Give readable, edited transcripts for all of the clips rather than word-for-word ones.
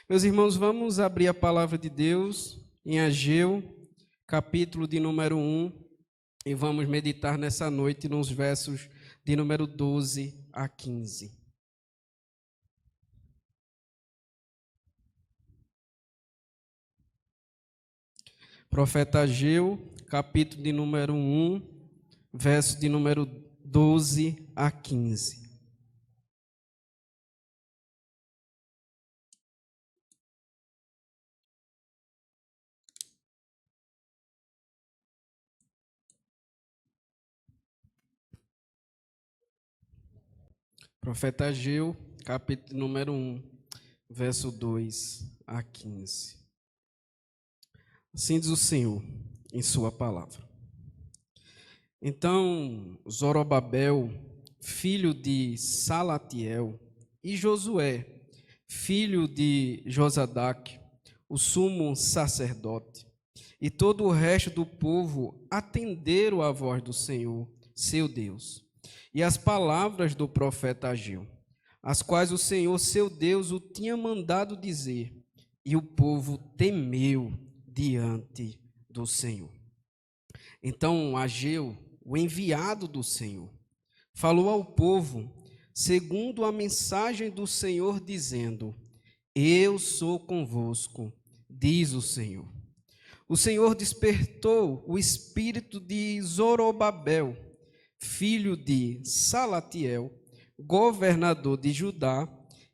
Meus irmãos, vamos abrir a palavra de Deus em Ageu, capítulo de número 1, e vamos meditar nessa noite nos versos de número 12 a 15. Profeta Ageu, capítulo de número 1, verso de número 12 a 15. Profeta Ageu, capítulo número 1, verso 2 a 15. Assim diz o Senhor em sua palavra. Então, Zorobabel, filho de Salatiel, e Josué, filho de Josadaque, o sumo sacerdote, e todo o resto do povo atenderam à voz do Senhor, seu Deus, e as palavras do profeta Ageu, as quais o Senhor, seu Deus, o tinha mandado dizer, e o povo temeu diante do Senhor. Então Ageu, o enviado do Senhor, falou ao povo, segundo a mensagem do Senhor, dizendo: Eu sou convosco, diz o Senhor. O Senhor despertou o espírito de Zorobabel, filho de Salatiel, governador de Judá,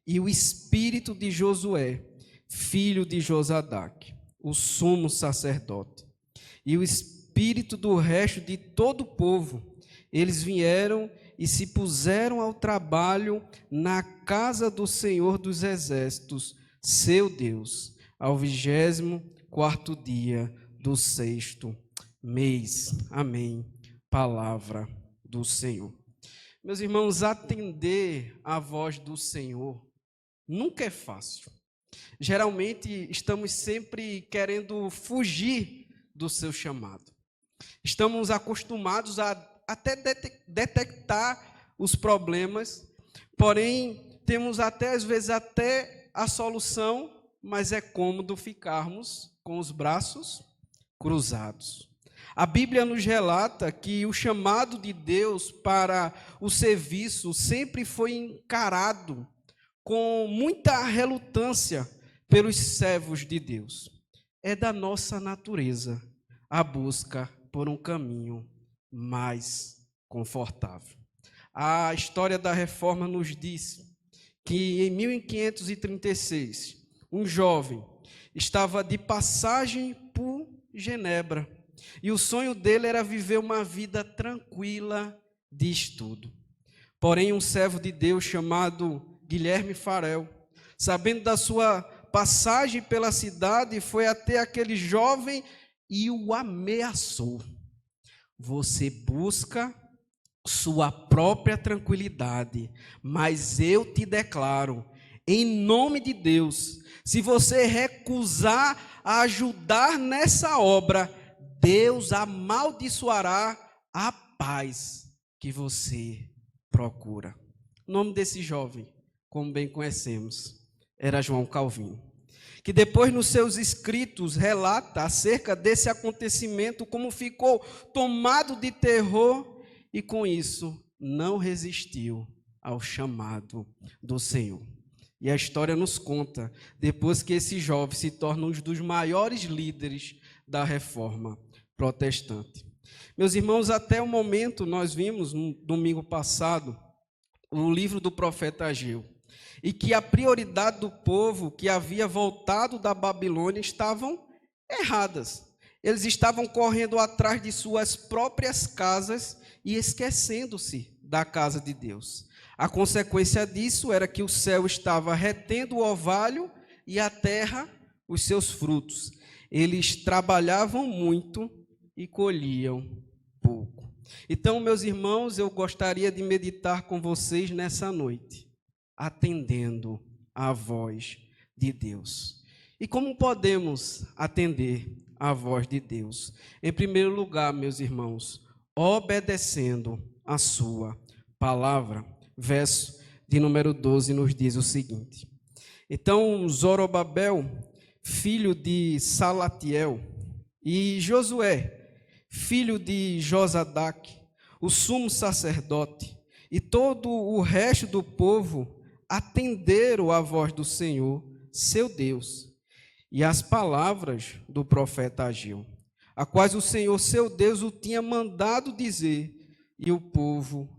e o espírito de Josué, filho de Josadaque, o sumo sacerdote, e o espírito do resto de todo o povo. Eles vieram e se puseram ao trabalho na casa do Senhor dos Exércitos, seu Deus, ao 24º dia do 6º mês. Amém. Palavra do Senhor. Meus irmãos, atender à voz do Senhor nunca é fácil. Geralmente estamos sempre querendo fugir do seu chamado. Estamos acostumados a até detectar os problemas, porém temos até às vezes até a solução, mas é cômodo ficarmos com os braços cruzados. A Bíblia nos relata que o chamado de Deus para o serviço sempre foi encarado com muita relutância pelos servos de Deus. É da nossa natureza a busca por um caminho mais confortável. A história da Reforma nos diz que em 1536, um jovem estava de passagem por Genebra e o sonho dele era viver uma vida tranquila de estudo. Porém, um servo de Deus chamado Guilherme Farel, sabendo da sua passagem pela cidade, foi até aquele jovem e o ameaçou. Você busca sua própria tranquilidade, mas eu te declaro, em nome de Deus, se você recusar a ajudar nessa obra, Deus amaldiçoará a paz que você procura. O nome desse jovem, como bem conhecemos, era João Calvino, que depois nos seus escritos relata acerca desse acontecimento, como ficou tomado de terror e com isso não resistiu ao chamado do Senhor. E a história nos conta, depois que esse jovem se torna um dos maiores líderes da Reforma protestante. Meus irmãos, até o momento nós vimos no domingo passado o livro do profeta Ageu, e que a prioridade do povo que havia voltado da Babilônia estavam erradas. Eles estavam correndo atrás de suas próprias casas e esquecendo-se da casa de Deus. A consequência disso era que o céu estava retendo o orvalho e a terra os seus frutos. Eles trabalhavam muito e colhiam pouco. Então, meus irmãos, eu gostaria de meditar com vocês nessa noite, atendendo à voz de Deus. E como podemos atender à voz de Deus? Em primeiro lugar, meus irmãos, obedecendo a sua palavra. Verso de número 12 nos diz o seguinte: Então, Zorobabel, filho de Salatiel, e Josué, filho de Josadaque, o sumo sacerdote, e todo o resto do povo atenderam à voz do Senhor, seu Deus, e às palavras do profeta Ageu, a quais o Senhor, seu Deus, o tinha mandado dizer, e o povo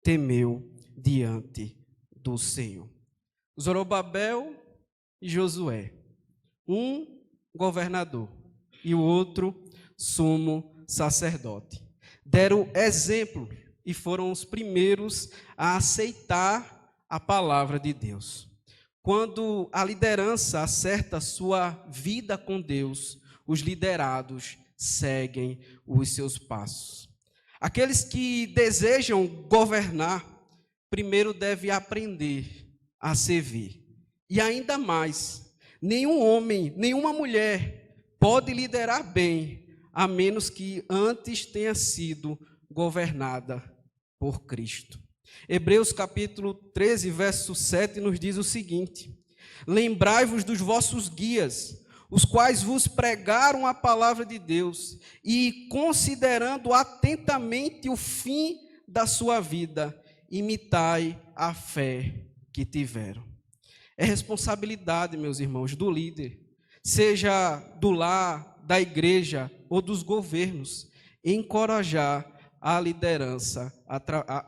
temeu diante do Senhor. Zorobabel e Josué, um governador e o outro sumo sacerdote, deram exemplo e foram os primeiros a aceitar a palavra de Deus. Quando a liderança acerta sua vida com Deus, os liderados seguem os seus passos. Aqueles que desejam governar, primeiro devem aprender a servir. E ainda mais, nenhum homem, nenhuma mulher pode liderar bem, a menos que antes tenha sido governada por Cristo. Hebreus capítulo 13, verso 7 nos diz o seguinte: lembrai-vos dos vossos guias, os quais vos pregaram a palavra de Deus, e considerando atentamente o fim da sua vida, imitai a fé que tiveram. É responsabilidade, meus irmãos, do líder, seja do lar, da igreja ou dos governos, encorajar a liderança,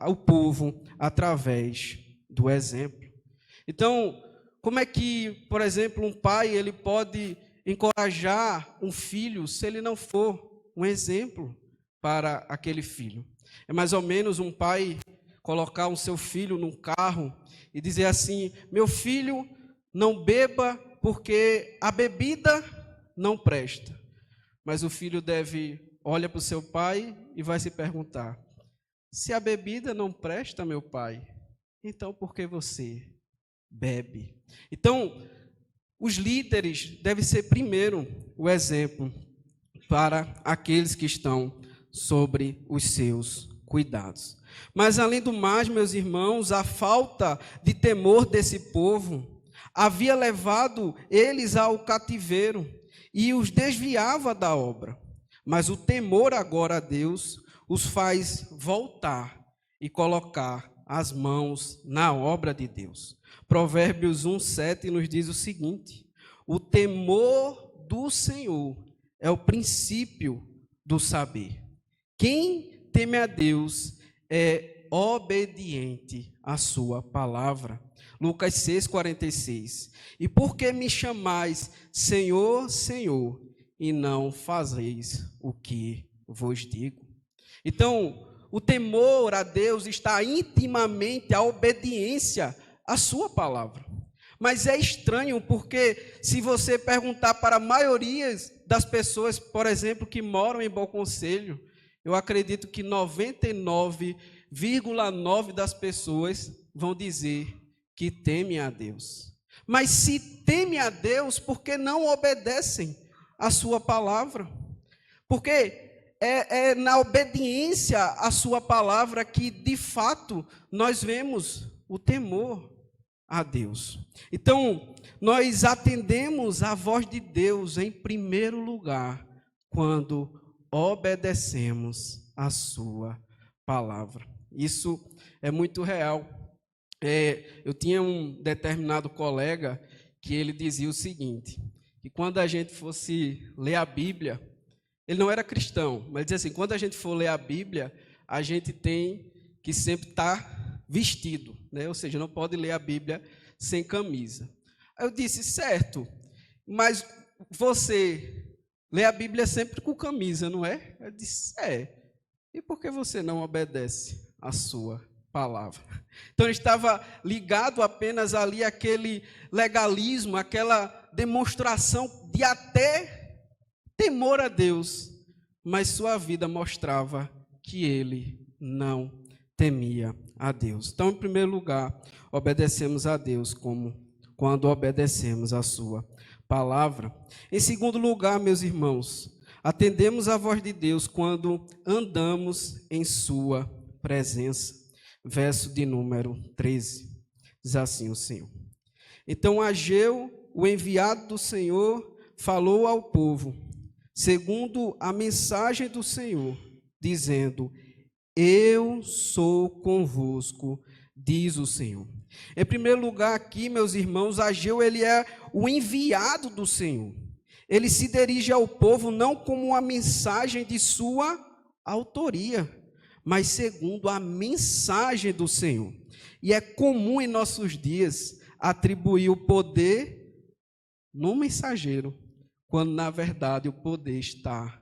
o povo, através do exemplo. Então, como é que, por exemplo, um pai ele pode encorajar um filho se ele não for um exemplo para aquele filho? É mais ou menos um pai colocar o seu filho num carro e dizer assim: meu filho, não beba porque a bebida não presta. Mas o filho olha para o seu pai e vai se perguntar: se a bebida não presta, meu pai, então por que você bebe? Então, os líderes devem ser primeiro o exemplo para aqueles que estão sobre os seus cuidados. Mas, além do mais, meus irmãos, a falta de temor desse povo havia levado eles ao cativeiro e os desviava da obra. Mas o temor agora a Deus os faz voltar e colocar as mãos na obra de Deus. Provérbios 1:7 nos diz o seguinte: o temor do Senhor é o princípio do saber. Quem teme a Deus é obediente à sua palavra. Lucas 6:46. E por que me chamais Senhor, Senhor, e não fazeis o que vos digo? Então, o temor a Deus está intimamente à obediência à sua palavra. Mas é estranho porque se você perguntar para a maioria das pessoas, por exemplo, que moram em Bom Conselho, eu acredito que 99,9% das pessoas vão dizer que temem a Deus. Mas se temem a Deus, por que não obedecem a sua palavra? Porque é na obediência à sua palavra que, de fato, nós vemos o temor a Deus. Então, nós atendemos a voz de Deus em primeiro lugar, quando obedecemos a sua palavra. Isso é muito real. Eu tinha um determinado colega que ele dizia o seguinte, que quando a gente fosse ler a Bíblia, ele não era cristão, mas dizia assim: quando a gente for ler a Bíblia, a gente tem que sempre estar vestido, né? Ou seja, não pode ler a Bíblia sem camisa. Aí eu disse: certo, mas você lê a Bíblia sempre com camisa, não é? Eu disse: é. E por que você não obedece a sua palavra? Então ele estava ligado apenas ali àquele legalismo, aquela demonstração de até temor a Deus, mas sua vida mostrava que ele não temia a Deus. Então, em primeiro lugar, obedecemos a Deus quando obedecemos a sua palavra. Em segundo lugar, meus irmãos, atendemos a voz de Deus quando andamos em sua presença. Verso de número 13, diz assim o Senhor: Então Ageu, o enviado do Senhor, falou ao povo, segundo a mensagem do Senhor, dizendo: Eu sou convosco, diz o Senhor. Em primeiro lugar aqui, meus irmãos, Ageu, ele é o enviado do Senhor. Ele se dirige ao povo não como uma mensagem de sua autoria, mas segundo a mensagem do Senhor. E é comum em nossos dias atribuir o poder no mensageiro, quando na verdade o poder está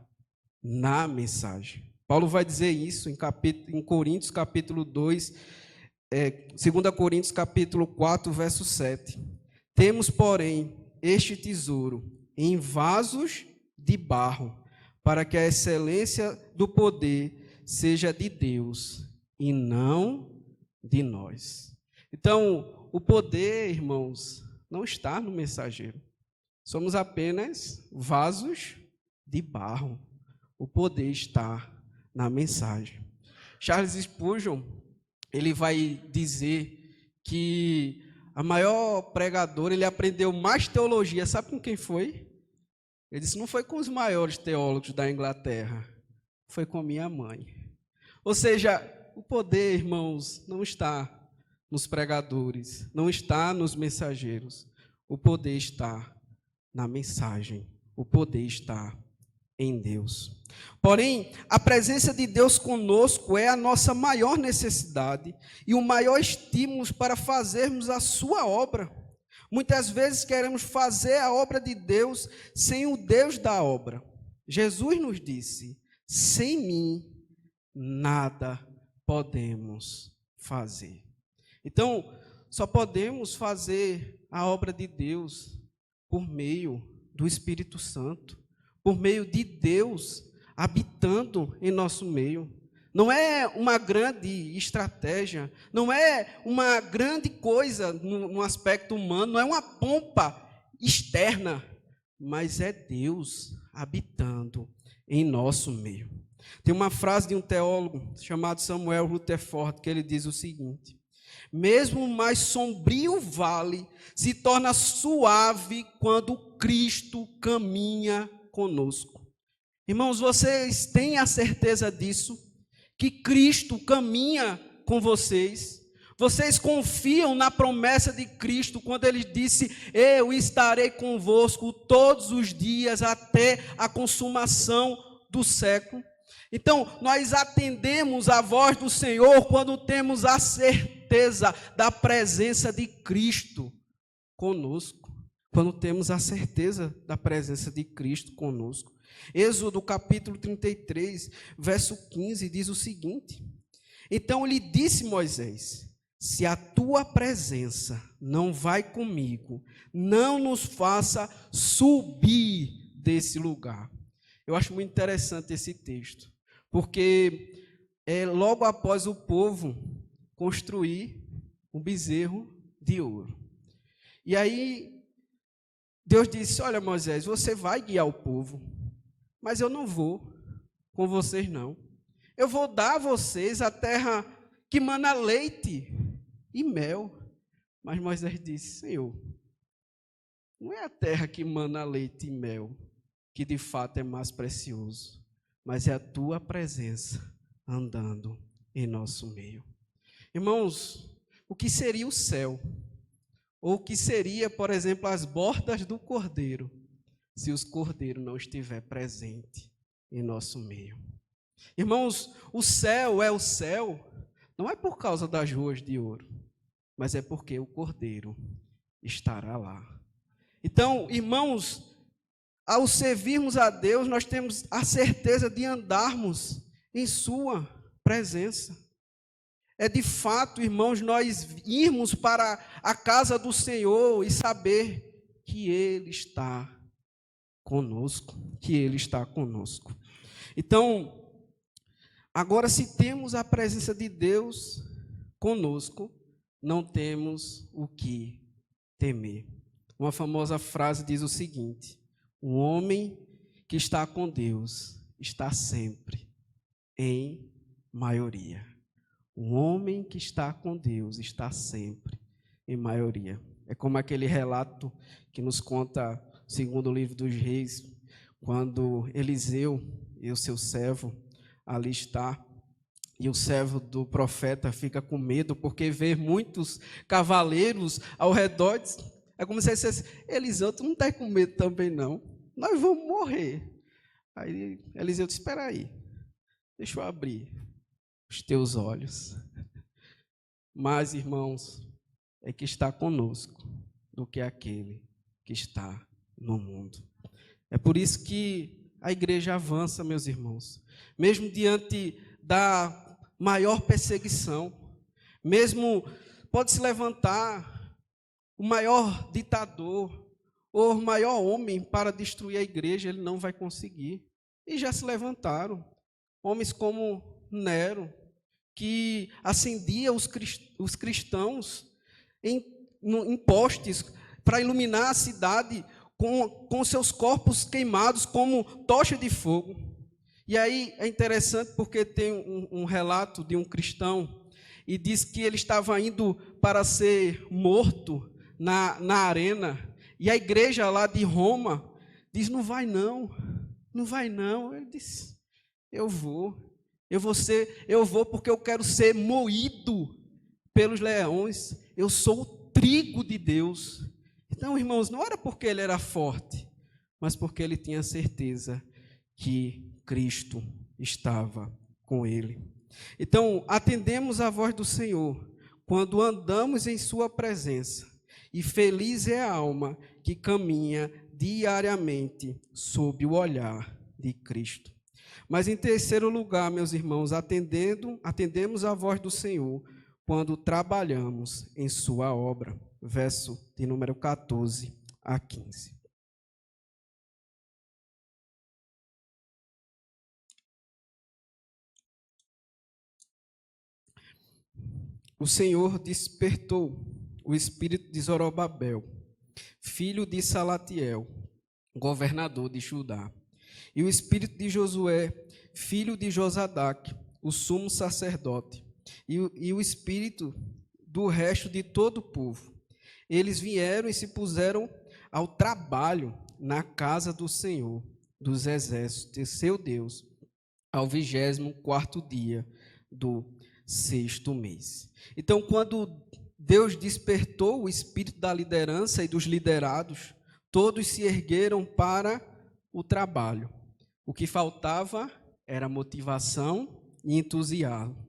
na mensagem. Paulo vai dizer isso em Coríntios capítulo 2, 2 Coríntios capítulo 4, verso 7. Temos, porém, este tesouro em vasos de barro, para que a excelência do poder seja de Deus e não de nós. Então, o poder, irmãos, não está no mensageiro. Somos apenas vasos de barro. O poder está na mensagem. Charles Spurgeon, ele vai dizer que a maior pregadora, ele aprendeu mais teologia, sabe com quem foi? Ele disse, não foi com os maiores teólogos da Inglaterra, foi com minha mãe. Ou seja, o poder, irmãos, não está nos pregadores, não está nos mensageiros. O poder está na mensagem, o poder está em Deus. Porém, a presença de Deus conosco é a nossa maior necessidade e o maior estímulo para fazermos a sua obra. Muitas vezes queremos fazer a obra de Deus sem o Deus da obra. Jesus nos disse, sem mim nada podemos fazer. Então, só podemos fazer a obra de Deus por meio do Espírito Santo, por meio de Deus habitando em nosso meio. Não é uma grande estratégia, não é uma grande coisa no aspecto humano, não é uma pompa externa, mas é Deus habitando em nosso meio. Tem uma frase de um teólogo chamado Samuel Rutherford, que ele diz o seguinte: mesmo o mais sombrio vale se torna suave quando Cristo caminha conosco. Irmãos, vocês têm a certeza disso? Que Cristo caminha com vocês? Vocês confiam na promessa de Cristo quando Ele disse, eu estarei convosco todos os dias até a consumação do século? Então, nós atendemos a voz do Senhor quando temos a certeza da presença de Cristo conosco. Quando temos a certeza da presença de Cristo conosco. Êxodo capítulo 33, verso 15, diz o seguinte: então lhe disse Moisés, se a tua presença não vai comigo, não nos faça subir desse lugar. Eu acho muito interessante esse texto, porque logo após o povo construir um bezerro de ouro. E aí Deus disse, olha Moisés, você vai guiar o povo, mas eu não vou com vocês não. Eu vou dar a vocês a terra que mana leite e mel. Mas Moisés disse, Senhor, não é a terra que mana leite e mel que de fato é mais precioso, mas é a tua presença andando em nosso meio. Irmãos, o que seria o céu? Ou o que seria, por exemplo, as bordas do cordeiro, se os cordeiros não estiver presente em nosso meio? Irmãos, o céu é o céu, não é por causa das ruas de ouro, mas é porque o cordeiro estará lá. Então, irmãos, ao servirmos a Deus, nós temos a certeza de andarmos em sua presença. É de fato, irmãos, nós irmos para a casa do Senhor e saber que Ele está conosco, que Ele está conosco. Então, agora se temos a presença de Deus conosco, não temos o que temer. Uma famosa frase diz o seguinte: o homem que está com Deus está sempre em maioria. O homem que está com Deus está sempre em maioria. É como aquele relato que nos conta, segundo o livro dos Reis, quando Eliseu e o seu servo ali está, e o servo do profeta fica com medo, porque vê muitos cavaleiros ao redor. É como se ele dissesse: Eliseu, tu não está com medo também não? Nós vamos morrer. Aí Eliseu disse: espera aí, deixa eu abrir os teus olhos. Mas, irmãos, é que está conosco do que aquele que está no mundo. É por isso que a igreja avança, meus irmãos. Mesmo diante da maior perseguição, mesmo pode se levantar o maior ditador ou o maior homem para destruir a igreja, ele não vai conseguir. E já se levantaram homens como Nero, que acendia os cristãos em postes para iluminar a cidade com seus corpos queimados como tocha de fogo. E aí é interessante porque tem um relato de um cristão e diz que ele estava indo para ser morto na arena, e a igreja lá de Roma diz: não vai não, não vai não. Ele disse: eu vou porque eu quero ser moído pelos leões, eu sou o trigo de Deus. Então, irmãos, não era porque ele era forte, mas porque ele tinha certeza que Cristo estava com ele. Então, atendemos a voz do Senhor quando andamos em sua presença, e feliz é a alma que caminha diariamente sob o olhar de Cristo. Mas, em terceiro lugar, meus irmãos, atendemos a voz do Senhor quando trabalhamos em sua obra. Verso de número 14 a 15. O Senhor despertou o espírito de Zorobabel, filho de Salatiel, governador de Judá, e o espírito de Josué, filho de Josadaque, o sumo sacerdote, e o espírito do resto de todo o povo. Eles vieram e se puseram ao trabalho na casa do Senhor dos exércitos, de seu Deus, ao 24º dia do 6º mês. Então, quando Deus despertou o espírito da liderança e dos liderados, todos se ergueram para o trabalho. O que faltava era motivação e entusiasmo.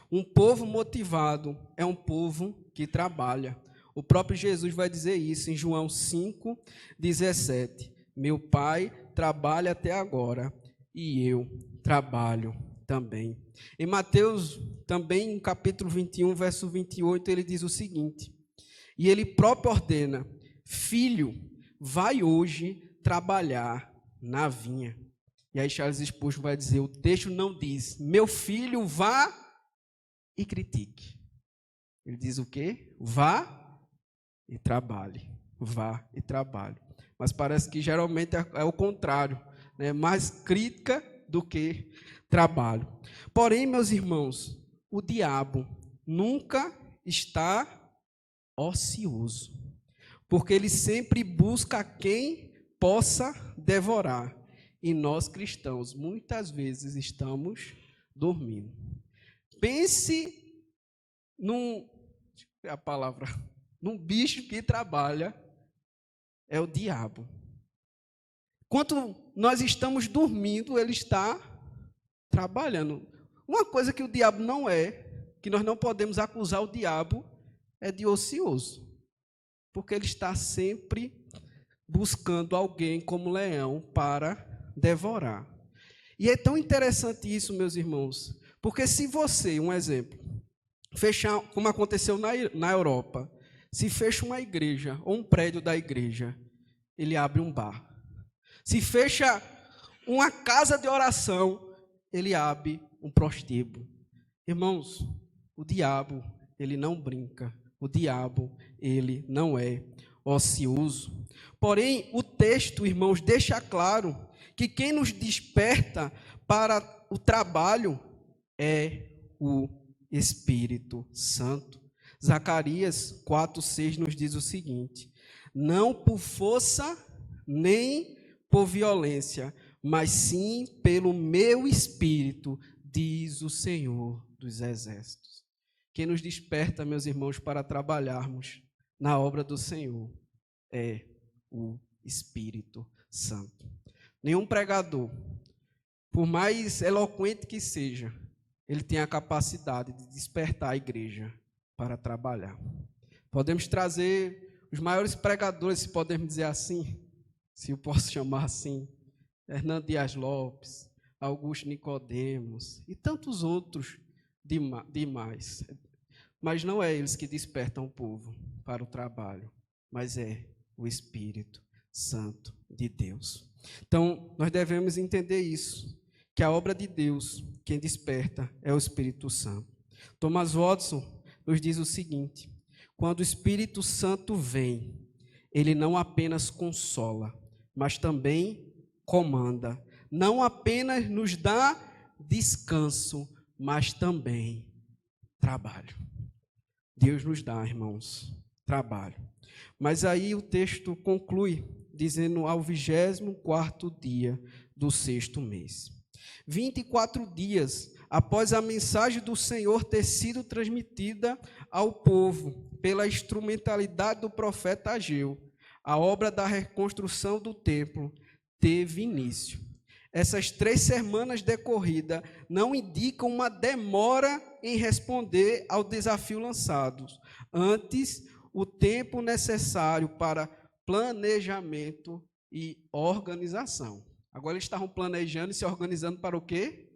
Um povo motivado é um povo que trabalha. O próprio Jesus vai dizer isso em João 5:17. Meu Pai trabalha até agora e eu trabalho também. Em Mateus, também, no capítulo 21, verso 28, ele diz o seguinte: e ele próprio ordena: filho, vai hoje trabalhar na vinha. E aí Charles Spurgeon vai dizer, o texto não diz, meu filho, vá e critique. Ele diz o quê? Vá e trabalhe. Vá e trabalhe. Mas parece que geralmente é o contrário, né? Mais crítica do que trabalho. Porém, meus irmãos, o diabo nunca está ocioso, porque ele sempre busca quem possa devorar. E nós cristãos, muitas vezes, estamos dormindo. Pense num bicho que trabalha, é o diabo. Enquanto nós estamos dormindo, ele está trabalhando. Uma coisa que o diabo não é, que nós não podemos acusar o diabo, é de ocioso. Porque ele está sempre buscando alguém como leão para devorar. E é tão interessante isso, meus irmãos, porque se você, um exemplo, fechar, como aconteceu na Europa, se fecha uma igreja ou um prédio da igreja, ele abre um bar. Se fecha uma casa de oração, ele abre um prostíbulo. Irmãos, o diabo, ele não brinca. O diabo, ele não é ocioso. Porém, o texto, irmãos, deixa claro que quem nos desperta para o trabalho é o Espírito Santo. Zacarias 4:6 nos diz o seguinte: não por força nem por violência, mas sim pelo meu espírito, diz o Senhor dos Exércitos. Quem nos desperta, meus irmãos, para trabalharmos na obra do Senhor é o Espírito Santo. Nenhum pregador, por mais eloquente que seja, ele tem a capacidade de despertar a igreja para trabalhar. Podemos trazer os maiores pregadores, se podemos dizer assim, se eu posso chamar assim, Hernando Dias Lopes, Augusto Nicodemos e tantos outros demais. Mas não é eles que despertam o povo para o trabalho, mas é o Espírito Santo de Deus. Então, nós devemos entender isso, que a obra de Deus, quem desperta, é o Espírito Santo. Thomas Watson nos diz o seguinte: quando o Espírito Santo vem, ele não apenas consola, mas também comanda. Não apenas nos dá descanso, mas também trabalho. Deus nos dá, irmãos, trabalho. Mas aí o texto conclui, dizendo ao 24º dia do 6º mês. 24 dias após a mensagem do Senhor ter sido transmitida ao povo pela instrumentalidade do profeta Ageu, a obra da reconstrução do templo teve início. Essas 3 semanas decorridas não indicam uma demora em responder ao desafio lançado. Antes, o tempo necessário para planejamento e organização. Agora eles estavam planejando e se organizando para o quê?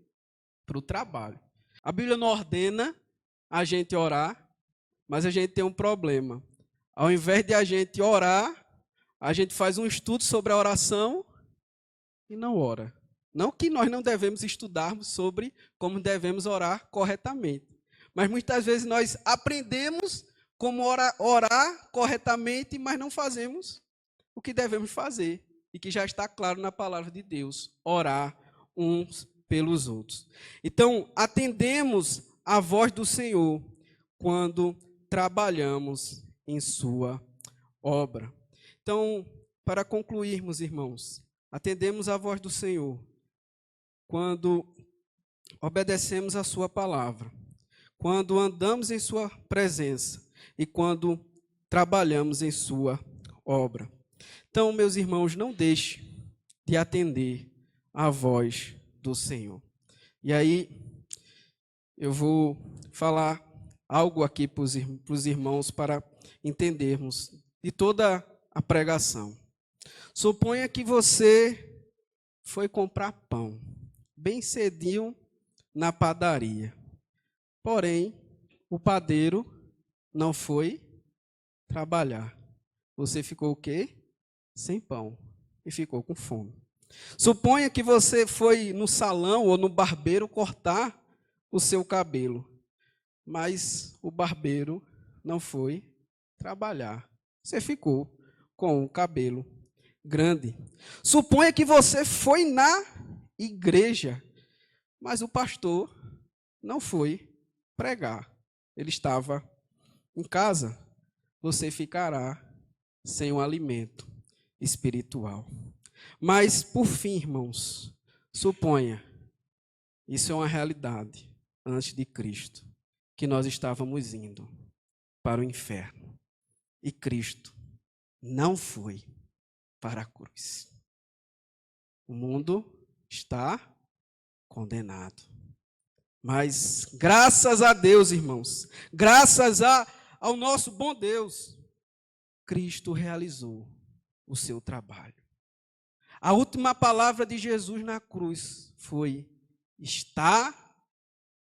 Para o trabalho. A Bíblia não ordena a gente orar, mas a gente tem um problema. Ao invés de a gente orar, a gente faz um estudo sobre a oração e não ora. Não que nós não devemos estudarmos sobre como devemos orar corretamente, mas muitas vezes nós aprendemos como orar corretamente, mas não fazemos o que devemos fazer, e que já está claro na palavra de Deus: orar uns pelos outros. Então, atendemos a voz do Senhor quando trabalhamos em sua obra. Então, para concluirmos, irmãos, atendemos a voz do Senhor quando obedecemos a sua palavra, quando andamos em sua presença e quando trabalhamos em sua obra. Então, meus irmãos, não deixe de atender a voz do Senhor. E aí, eu vou falar algo aqui para os irmãos para entendermos de toda a pregação. Suponha que você foi comprar pão bem cedinho na padaria. Porém, o padeiro não foi trabalhar. Você ficou o quê? Sem pão e ficou com fome. Suponha que você foi no salão ou no barbeiro cortar o seu cabelo, mas o barbeiro não foi trabalhar. Você ficou com o cabelo grande. Suponha que você foi na igreja, mas o pastor não foi pregar. Ele estava em casa. Você ficará sem um alimento espiritual. Mas, por fim, irmãos, suponha, isso é uma realidade antes de Cristo, que nós estávamos indo para o inferno. E Cristo não foi para a cruz. O mundo está condenado. Mas, graças a Deus, irmãos, graças ao nosso bom Deus, Cristo realizou o seu trabalho. A última palavra de Jesus na cruz foi: está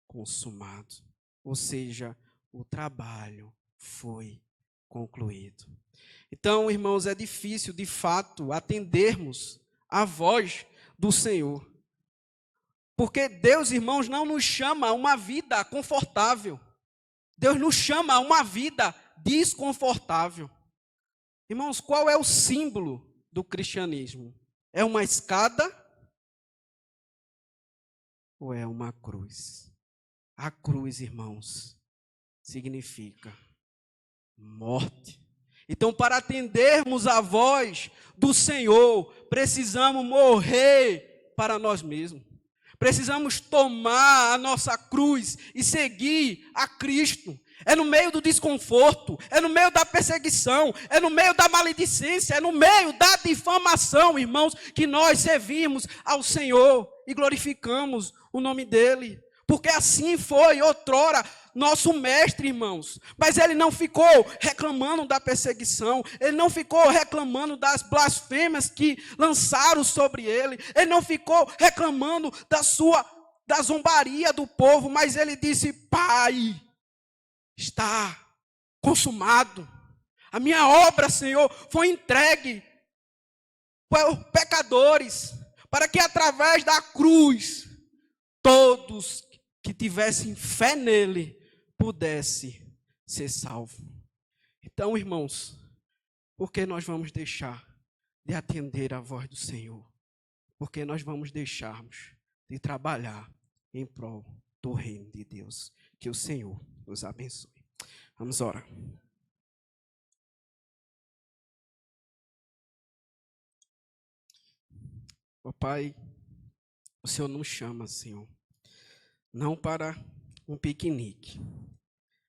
consumado. Ou seja, o trabalho foi concluído. Então, irmãos, é difícil, de fato, atendermos a voz do Senhor. Porque Deus, irmãos, não nos chama a uma vida confortável. Deus nos chama a uma vida desconfortável. Irmãos, qual é o símbolo do cristianismo? É uma escada ou é uma cruz? A cruz, irmãos, significa morte. Então, para atendermos a voz do Senhor, precisamos morrer para nós mesmos. Precisamos tomar a nossa cruz e seguir a Cristo. É no meio do desconforto, é no meio da perseguição, é no meio da maledicência, é no meio da difamação, irmãos, que nós servimos ao Senhor e glorificamos o nome dEle. Porque assim foi outrora nosso mestre, irmãos. Mas ele não ficou reclamando da perseguição, ele não ficou reclamando das blasfêmias que lançaram sobre ele, ele não ficou reclamando da zombaria do povo, mas ele disse: Pai, está consumado. A minha obra, Senhor, foi entregue para os pecadores, para que através da cruz todos que tivessem fé nele pudesse ser salvo. Então, irmãos, por que nós vamos deixar de atender a voz do Senhor? Porque nós vamos deixarmos de trabalhar em prol do reino de Deus. Que o Senhor nos abençoe. Vamos orar. Ó Pai, o Senhor nos chama, Senhor, não para um piquenique,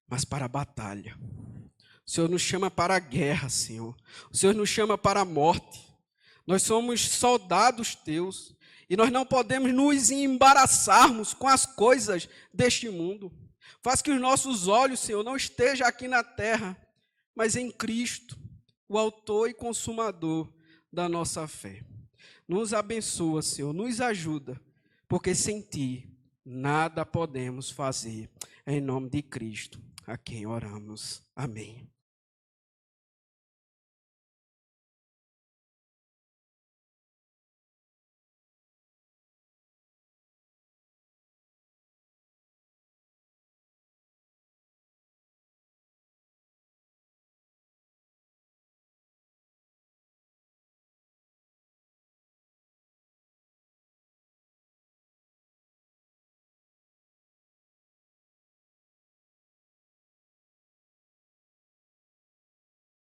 mas para a batalha. O Senhor nos chama para a guerra, Senhor. O Senhor nos chama para a morte. Nós somos soldados teus e nós não podemos nos embaraçarmos com as coisas deste mundo. Faz que os nossos olhos, Senhor, não estejam aqui na terra, mas em Cristo, o autor e consumador da nossa fé. Nos abençoa, Senhor, nos ajuda, porque sem Ti nada podemos fazer. Em nome de Cristo, a quem oramos. Amém.